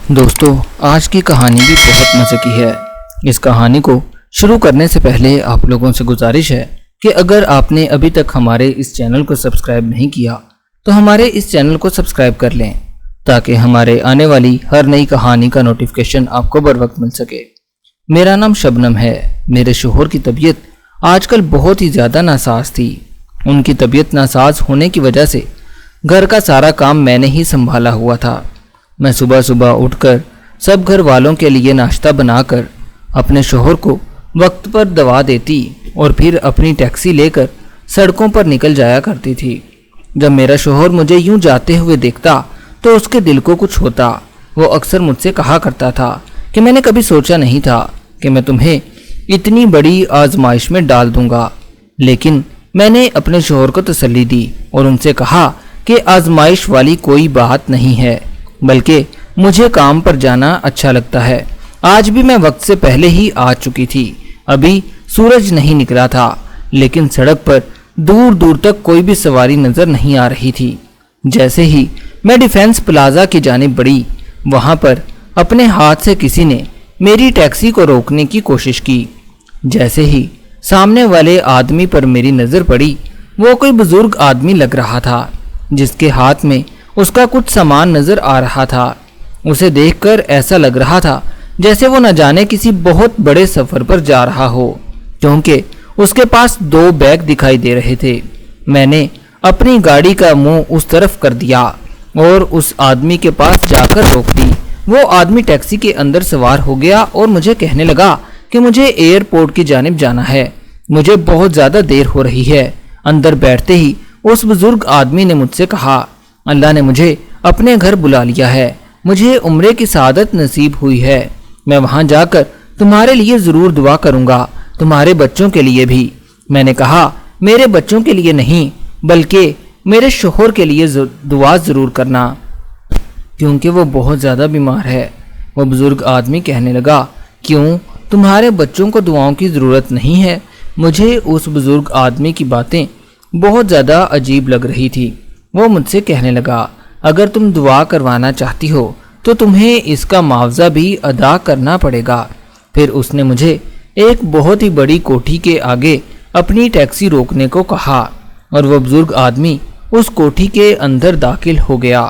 دوستو، آج کی کہانی بھی بہت مزے کی ہے۔ اس کہانی کو شروع کرنے سے پہلے آپ لوگوں سے گزارش ہے کہ اگر آپ نے ابھی تک ہمارے اس چینل کو سبسکرائب نہیں کیا تو ہمارے اس چینل کو سبسکرائب کر لیں تاکہ ہمارے آنے والی ہر نئی کہانی کا نوٹیفیکیشن آپ کو بر وقت مل سکے۔ میرا نام شبنم ہے۔ میرے شوہر کی طبیعت آج کل بہت ہی زیادہ ناساز تھی۔ ان کی طبیعت ناساز ہونے کی وجہ سے گھر کا سارا کام میں نے ہی سنبھالا ہوا تھا۔ میں صبح صبح اٹھ کر سب گھر والوں کے لیے ناشتہ بنا کر اپنے شوہر کو وقت پر دوا دیتی اور پھر اپنی ٹیکسی لے کر سڑکوں پر نکل جایا کرتی تھی۔ جب میرا شوہر مجھے یوں جاتے ہوئے دیکھتا تو اس کے دل کو کچھ ہوتا۔ وہ اکثر مجھ سے کہا کرتا تھا کہ میں نے کبھی سوچا نہیں تھا کہ میں تمہیں اتنی بڑی آزمائش میں ڈال دوں گا، لیکن میں نے اپنے شوہر کو تسلی دی اور ان سے کہا کہ آزمائش والی کوئی بات نہیں ہے، بلکہ مجھے کام پر جانا اچھا لگتا ہے۔ آج بھی میں وقت سے پہلے ہی آ چکی تھی۔ ابھی سورج نہیں نکلا تھا، لیکن سڑک پر دور دور تک کوئی بھی سواری نظر نہیں آ رہی تھی۔ جیسے ہی میں ڈیفینس پلازا کی جانب بڑھی، وہاں پر اپنے ہاتھ سے کسی نے میری ٹیکسی کو روکنے کی کوشش کی۔ جیسے ہی سامنے والے آدمی پر میری نظر پڑی، وہ کوئی بزرگ آدمی لگ رہا تھا جس کے ہاتھ میں اس کا کچھ سامان نظر آ رہا تھا۔ اسے دیکھ کر ایسا لگ رہا تھا جیسے وہ نہ جانے کسی بہت بڑے سفر پر جا رہا ہو، کیونکہ اس کے پاس 2 بیگ دکھائی دے رہے تھے۔ میں نے اپنی گاڑی کا منہ اس طرف کر دیا اور اس آدمی کے پاس جا کر روک دی۔ وہ آدمی ٹیکسی کے اندر سوار ہو گیا اور مجھے کہنے لگا کہ مجھے ایئرپورٹ کی جانب جانا ہے، مجھے بہت زیادہ دیر ہو رہی ہے۔ اندر بیٹھتے ہی اس بزرگ آدمی نے مجھ سے کہا، اللہ نے مجھے اپنے گھر بلا لیا ہے، مجھے عمرے کی سعادت نصیب ہوئی ہے، میں وہاں جا کر تمہارے لیے ضرور دعا کروں گا، تمہارے بچوں کے لیے بھی۔ میں نے کہا، میرے بچوں کے لیے نہیں بلکہ میرے شوہر کے لیے دعا ضرور کرنا، کیونکہ وہ بہت زیادہ بیمار ہے۔ وہ بزرگ آدمی کہنے لگا، کیوں، تمہارے بچوں کو دعاؤں کی ضرورت نہیں ہے؟ مجھے اس بزرگ آدمی کی باتیں بہت زیادہ عجیب لگ رہی تھی۔ وہ مجھ سے کہنے لگا، اگر تم دعا کروانا چاہتی ہو تو تمہیں اس کا معاوضہ بھی ادا کرنا پڑے گا۔ پھر اس نے مجھے ایک بہت ہی بڑی کوٹھی کے آگے اپنی ٹیکسی روکنے کو کہا اور وہ بزرگ آدمی اس کوٹھی کے اندر داخل ہو گیا۔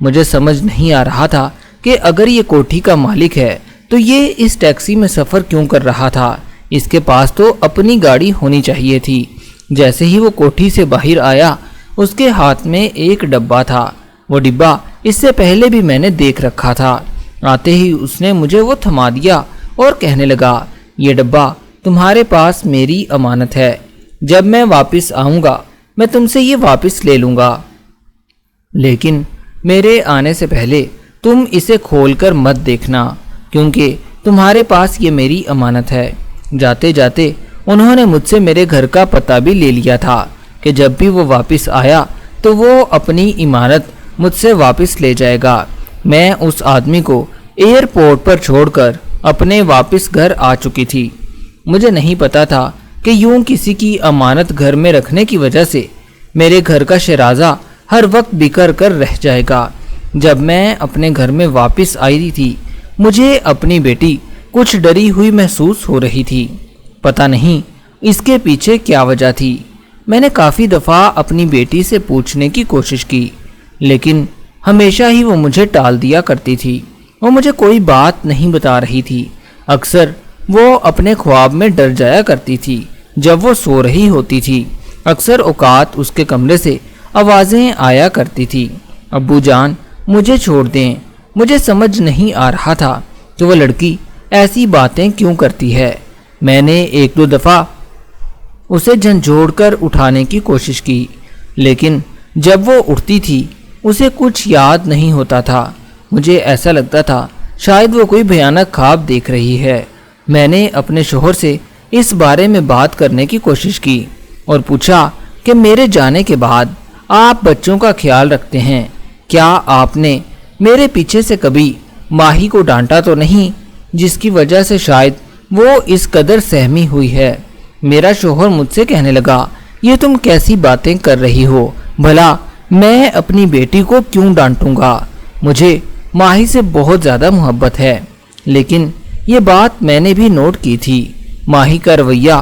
مجھے سمجھ نہیں آ رہا تھا کہ اگر یہ کوٹھی کا مالک ہے تو یہ اس ٹیکسی میں سفر کیوں کر رہا تھا؟ اس کے پاس تو اپنی گاڑی ہونی چاہیے تھی۔ جیسے ہی وہ کوٹھی سے باہر آیا، اس کے ہاتھ میں ایک ڈبہ تھا۔ وہ ڈبہ اس سے پہلے بھی میں نے دیکھ رکھا تھا۔ آتے ہی اس نے مجھے وہ تھما دیا اور کہنے لگا، یہ ڈبہ تمہارے پاس میری امانت ہے، جب میں واپس آؤں گا میں تم سے یہ واپس لے لوں گا، لیکن میرے آنے سے پہلے تم اسے کھول کر مت دیکھنا، کیونکہ تمہارے پاس یہ میری امانت ہے۔ جاتے جاتے انہوں نے مجھ سے میرے گھر کا پتہ بھی لے لیا تھا کہ جب بھی وہ واپس آیا تو وہ اپنی امانت مجھ سے واپس لے جائے گا۔ میں اس آدمی کو ایئرپورٹ پر چھوڑ کر اپنے واپس گھر آ چکی تھی۔ مجھے نہیں پتا تھا کہ یوں کسی کی امانت گھر میں رکھنے کی وجہ سے میرے گھر کا شیرازہ ہر وقت بکھر کر رہ جائے گا۔ جب میں اپنے گھر میں واپس آئی تھی، مجھے اپنی بیٹی کچھ ڈری ہوئی محسوس ہو رہی تھی۔ پتہ نہیں اس کے پیچھے کیا وجہ تھی۔ میں نے کافی دفعہ اپنی بیٹی سے پوچھنے کی کوشش کی، لیکن ہمیشہ ہی وہ مجھے ٹال دیا کرتی تھی۔ وہ مجھے کوئی بات نہیں بتا رہی تھی۔ اکثر وہ اپنے خواب میں ڈر جایا کرتی تھی جب وہ سو رہی ہوتی تھی۔ اکثر اوقات اس کے کمرے سے آوازیں آیا کرتی تھی، ابو جان مجھے چھوڑ دیں۔ مجھے سمجھ نہیں آ رہا تھا کہ وہ لڑکی ایسی باتیں کیوں کرتی ہے۔ میں نے 1-2 دفعہ اسے جھنجھوڑ کر اٹھانے کی کوشش کی، لیکن جب وہ اٹھتی تھی اسے کچھ یاد نہیں ہوتا تھا۔ مجھے ایسا لگتا تھا شاید وہ کوئی بھیانک خواب دیکھ رہی ہے۔ میں نے اپنے شوہر سے اس بارے میں بات کرنے کی کوشش کی اور پوچھا کہ میرے جانے کے بعد آپ بچوں کا خیال رکھتے ہیں، کیا آپ نے میرے پیچھے سے کبھی ماہی کو ڈانٹا تو نہیں، جس کی وجہ سے شاید وہ اس قدر سہمی ہوئی ہے؟ میرا شوہر مجھ سے کہنے لگا، یہ تم کیسی باتیں کر رہی ہو؟ بھلا میں اپنی بیٹی کو کیوں ڈانٹوں گا؟ مجھے ماہی سے بہت زیادہ محبت ہے، لیکن یہ بات میں نے بھی نوٹ کی تھی۔ ماہی کا رویہ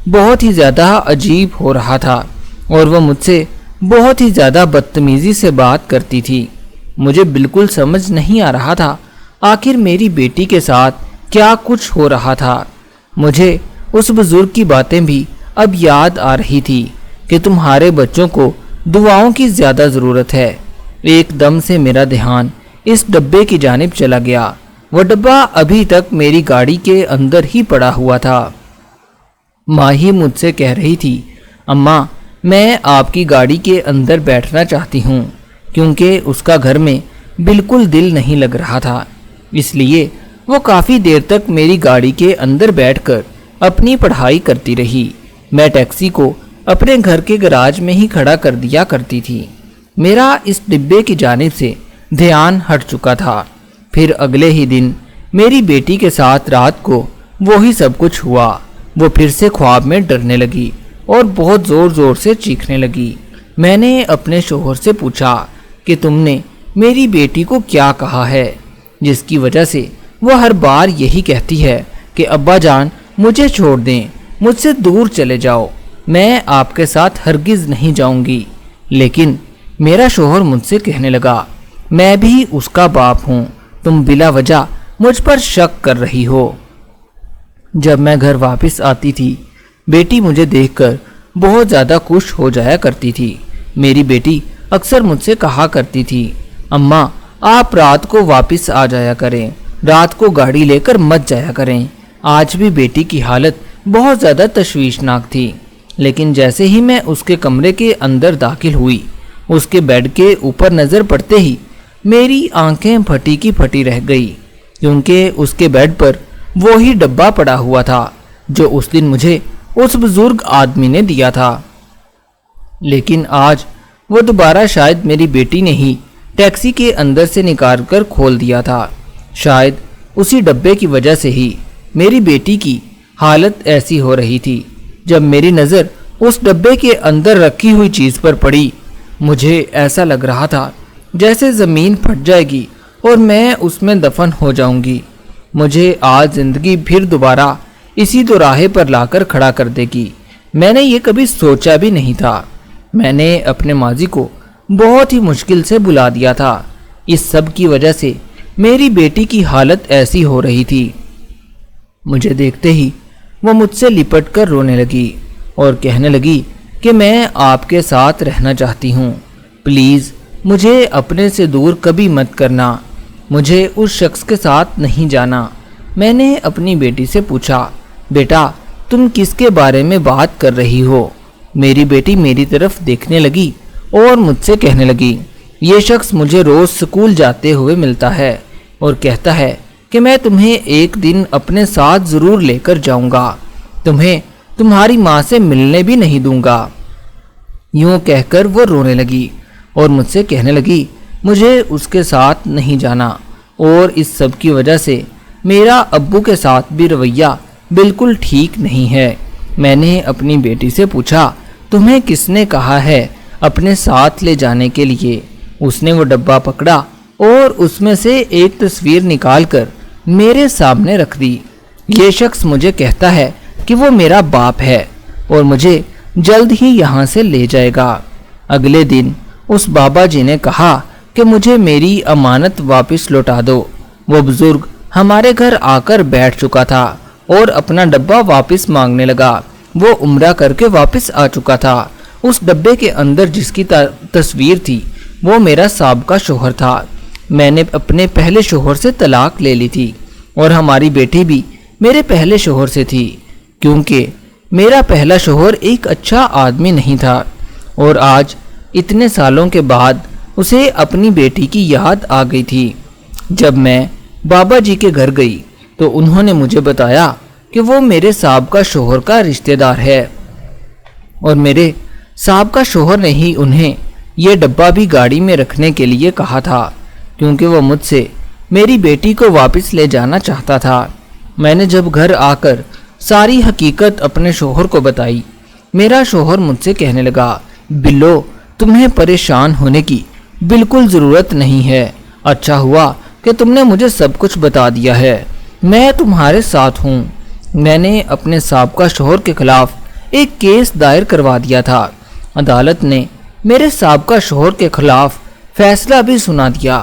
بہت ہی زیادہ عجیب ہو رہا تھا اور وہ مجھ سے بہت ہی زیادہ بدتمیزی سے بات کرتی تھی۔ مجھے بالکل سمجھ نہیں آ رہا تھا آخر میری بیٹی کے ساتھ کیا کچھ ہو رہا تھا۔ مجھے اس بزرگ کی باتیں بھی اب یاد آ رہی تھی کہ تمہارے بچوں کو دعاؤں کی زیادہ ضرورت ہے۔ ایک دم سے میرا دھیان اس ڈبے کی جانب چلا گیا۔ وہ ڈبہ ابھی تک میری گاڑی کے اندر ہی پڑا ہوا تھا۔ ماہی مجھ سے کہہ رہی تھی، اماں میں آپ کی گاڑی کے اندر بیٹھنا چاہتی ہوں، کیونکہ اس کا گھر میں بالکل دل نہیں لگ رہا تھا۔ اس لیے وہ کافی دیر تک میری گاڑی کے اندر بیٹھ کر اپنی پڑھائی کرتی رہی۔ میں ٹیکسی کو اپنے گھر کے گراج میں ہی کھڑا کر دیا کرتی تھی۔ میرا اس ڈبے کی جانب سے دھیان ہٹ چکا تھا۔ پھر اگلے ہی دن میری بیٹی کے ساتھ رات کو وہی سب کچھ ہوا۔ وہ پھر سے خواب میں ڈرنے لگی اور بہت زور زور سے چیخنے لگی۔ میں نے اپنے شوہر سے پوچھا کہ تم نے میری بیٹی کو کیا کہا ہے، جس کی وجہ سے وہ ہر بار یہی کہتی ہے کہ ابا جان مجھے چھوڑ دیں، مجھ سے دور چلے جاؤ، میں آپ کے ساتھ ہرگز نہیں جاؤں گی۔ لیکن میرا شوہر مجھ سے کہنے لگا، میں بھی اس کا باپ ہوں، تم بلا وجہ مجھ پر شک کر رہی ہو۔ جب میں گھر واپس آتی تھی، بیٹی مجھے دیکھ کر بہت زیادہ خوش ہو جایا کرتی تھی۔ میری بیٹی اکثر مجھ سے کہا کرتی تھی، اماں آپ رات کو واپس آ جایا کریں، رات کو گاڑی لے کر مت جایا کریں۔ آج بھی بیٹی کی حالت بہت زیادہ تشویشناک تھی، لیکن جیسے ہی میں اس کے کمرے کے اندر داخل ہوئی، اس کے بیڈ کے اوپر نظر پڑتے ہی میری آنکھیں پھٹی کی پھٹی رہ گئی، کیونکہ اس کے بیڈ پر وہی ڈبہ پڑا ہوا تھا جو اس دن مجھے اس بزرگ آدمی نے دیا تھا۔ لیکن آج وہ دوبارہ شاید میری بیٹی نے ہی ٹیکسی کے اندر سے نکال کر کھول دیا تھا۔ شاید اسی ڈبے کی وجہ سے ہی میری بیٹی کی حالت ایسی ہو رہی تھی۔ جب میری نظر اس ڈبے کے اندر رکھی ہوئی چیز پر پڑی، مجھے ایسا لگ رہا تھا جیسے زمین پھٹ جائے گی اور میں اس میں دفن ہو جاؤں گی۔ مجھے آج زندگی پھر دوبارہ اسی دوراہے پر لا کر کھڑا کر دے گی۔ میں نے یہ کبھی سوچا بھی نہیں تھا۔ میں نے اپنے ماضی کو بہت ہی مشکل سے بھلا دیا تھا۔ اس سب کی وجہ سے میری بیٹی کی حالت ایسی ہو رہی تھی۔ مجھے دیکھتے ہی وہ مجھ سے لپٹ کر رونے لگی اور کہنے لگی کہ میں آپ کے ساتھ رہنا چاہتی ہوں، پلیز مجھے اپنے سے دور کبھی مت کرنا، مجھے اس شخص کے ساتھ نہیں جانا۔ میں نے اپنی بیٹی سے پوچھا، بیٹا تم کس کے بارے میں بات کر رہی ہو؟ میری بیٹی میری طرف دیکھنے لگی اور مجھ سے کہنے لگی، یہ شخص مجھے روز سکول جاتے ہوئے ملتا ہے اور کہتا ہے کہ میں تمہیں ایک دن اپنے ساتھ ضرور لے کر جاؤں گا، تمہیں تمہاری ماں سے ملنے بھی نہیں دوں گا۔ یوں کہہ کر وہ رونے لگی اور مجھ سے کہنے لگی مجھے اس کے ساتھ نہیں جانا، اور اس سب کی وجہ سے میرا ابو کے ساتھ بھی رویہ بالکل ٹھیک نہیں ہے۔ میں نے اپنی بیٹی سے پوچھا، تمہیں کس نے کہا ہے اپنے ساتھ لے جانے کے لیے؟ اس نے وہ ڈبہ پکڑا اور اس میں سے ایک تصویر نکال کر میرے سامنے رکھ دی۔ یہ شخص مجھے کہتا ہے کہ وہ میرا باپ ہے اور مجھے جلد ہی یہاں سے لے جائے گا۔ اگلے دن اس بابا جی نے کہا کہ مجھے میری امانت واپس لوٹا دو۔ وہ بزرگ ہمارے گھر آ کر بیٹھ چکا تھا اور اپنا ڈبہ واپس مانگنے لگا۔ وہ عمرہ کر کے واپس آ چکا تھا۔ اس ڈبے کے اندر جس کی تصویر تھی وہ میرا سابقہ شوہر تھا۔ میں نے اپنے پہلے شوہر سے طلاق لے لی تھی اور ہماری بیٹی بھی میرے پہلے شوہر سے تھی، کیونکہ میرا پہلا شوہر ایک اچھا آدمی نہیں تھا، اور آج اتنے سالوں کے بعد اسے اپنی بیٹی کی یاد آ گئی تھی۔ جب میں بابا جی کے گھر گئی تو انہوں نے مجھے بتایا کہ وہ میرے سابقہ شوہر کا رشتہ دار ہے، اور میرے سابقہ شوہر نے ہی انہیں یہ ڈبہ بھی گاڑی میں رکھنے کے لیے کہا تھا، کیونکہ وہ مجھ سے میری بیٹی کو واپس لے جانا چاہتا تھا۔ میں نے جب گھر آ کر ساری حقیقت اپنے شوہر کو بتائی، میرا شوہر مجھ سے کہنے لگا، بلو تمہیں پریشان ہونے کی بالکل ضرورت نہیں ہے، اچھا ہوا کہ تم نے مجھے سب کچھ بتا دیا ہے، میں تمہارے ساتھ ہوں۔ میں نے اپنے سابقہ شوہر کے خلاف ایک کیس دائر کروا دیا تھا۔ عدالت نے میرے سابقہ شوہر کے خلاف فیصلہ بھی سنا دیا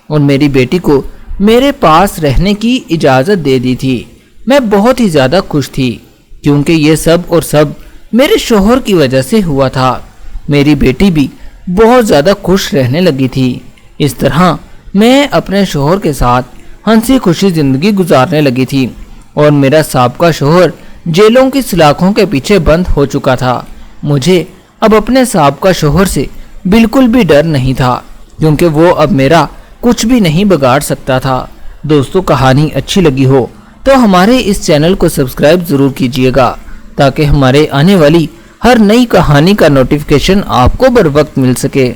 اور میری بیٹی کو میرے پاس رہنے کی اجازت دے دی تھی۔ میں بہت ہی زیادہ خوش تھی کیونکہ یہ سب اور سب میرے شوہر کی وجہ سے ہوا تھا۔ میری بیٹی بھی بہت زیادہ خوش رہنے لگی تھی۔ اس طرح میں اپنے شوہر کے ساتھ ہنسی خوشی زندگی گزارنے لگی تھی اور میرا سابقہ شوہر جیلوں کی سلاخوں کے پیچھے بند ہو چکا تھا۔ مجھے اب اپنے سابقہ شوہر سے بالکل بھی ڈر نہیں تھا کیونکہ وہ اب میرا کچھ بھی نہیں بگاڑ سکتا تھا۔ دوستو، کہانی اچھی لگی ہو تو ہمارے اس چینل کو سبسکرائب ضرور کیجیے گا تاکہ ہمارے آنے والی ہر نئی کہانی کا نوٹیفیکیشن آپ کو بر وقت مل سکے۔